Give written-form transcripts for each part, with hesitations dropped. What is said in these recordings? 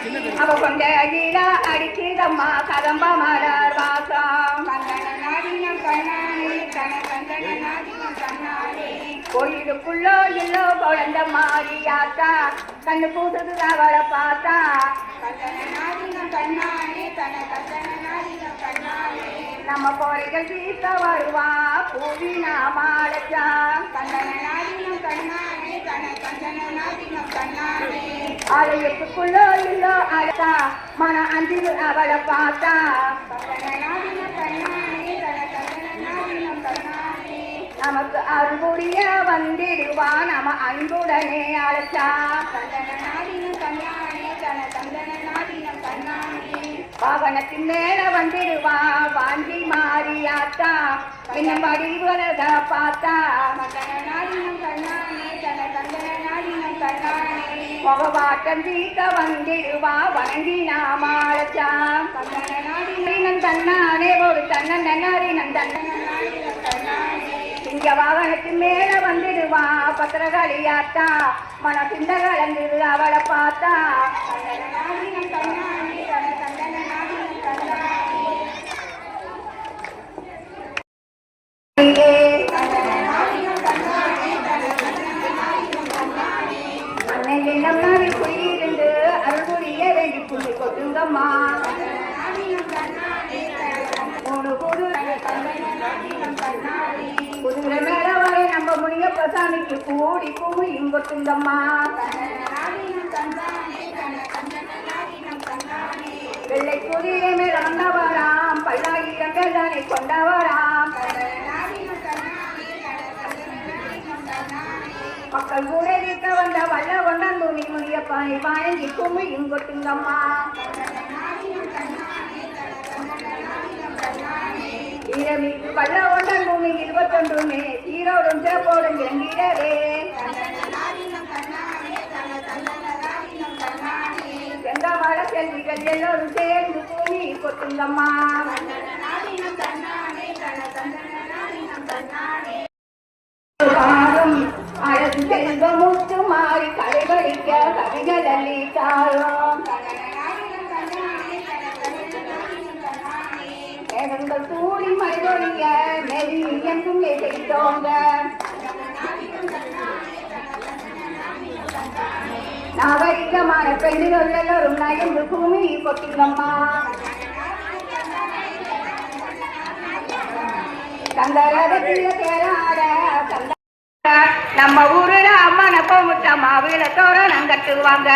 அவ கொண்ட கீழ அடிக்கிறம்மா கதம்ப மலர் வாசம் கோயிலுக்குள்ளோ இல்லோ குழந்த மாறியாத்தா கண்ணு பூசுது அவளை பார்த்தா நம்ம கோரைகள் தீர்த்த வருவா பூவினா மாடச்சா ஆலயத்துக்குள்ளோ இல்லோ அழகா மன அஞ்சில் அவளை பார்த்தா நமக்கு அன்புடைய வந்திடுவா நம்ம அன்புடனே அழைச்சா வாகனத்தின் மேல வந்திடுவா வாஞ்சி மாறியாத்தா இன்னும் வடிவரத பார்த்தா முகவாட்டம் தீர்க்க வந்திடுவா வணங்கி நாமாழச்சா தன்னானே ஒரு தன்னன் நன்னாரினம் இங்க வாகனத்தின் மேல வந்துடுவா பத்திரகாளியாத்தா மன சிந்த கலந்துடு அவளை பார்த்தா குடியிருந்து அருள்புரிய வேண்டி புள்ளி கொட்டுங்கம்மா குதிரை மேல வரை நம்ம முனியப்ப சாமிக்கு கூடி பூமியும் கொட்டுங்கம்மா வெள்ளை குதிரை மேல வந்தவராம் பல்லாயிரங்கள் தானே கொண்டவராம் மக்கள் கூட இருக்க வந்த வல்ல கொண்டான் பூமி முனியப்பானை வாங்கி பூமியும் கொட்டுங்கம்மா ஈரமீது வல்ல கொண்டான் பூமி 21 சீரோடும் சிறப்போடும் இறங்கிடவே செங்கமல செல்விகள் எல்லோரும் சேர்ந்து பூமி கொட்டுங்கம்மா அழகு செல்வ முத்து மாறி கடைபிடிக்க கவிகள் அளித்தாரும் மேகங்கள் தூளி மழையொழிய நெறி என்றும் செய்தோங்க நாகரிகமான பெண்கள் எல்லோரும் நயந்து பூமி கொட்டுங்கம்மா கந்தரகத்தில தேராட நம்ம ஊருல அம்மனை போமுட்ட மாவில தோரணம் கட்டுவாங்க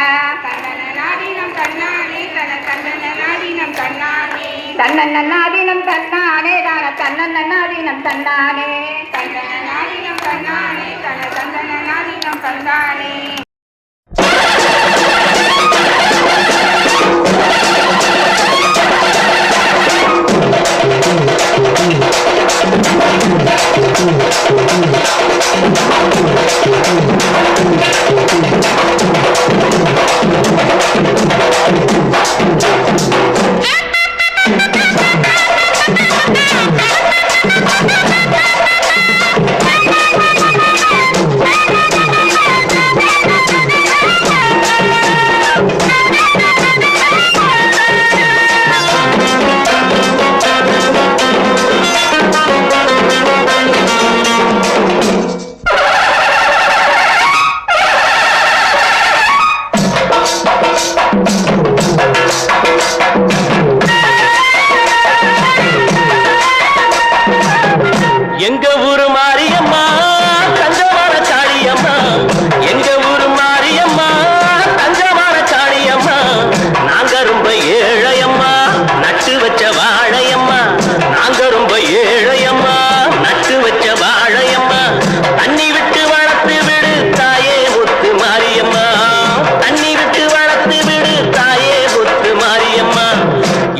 தன்னன்னாதீனம் தன்னானே தன்னன்னாதீனம் தன்னானே தன்னன்னாதீனம் தன்னானே தான தன்னன்னாதீனம் தன்னானே தன்னன்னாதீனம் தன்னானே தன்னன்னாதீனம் தன்னானே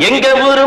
எங்க ஊரு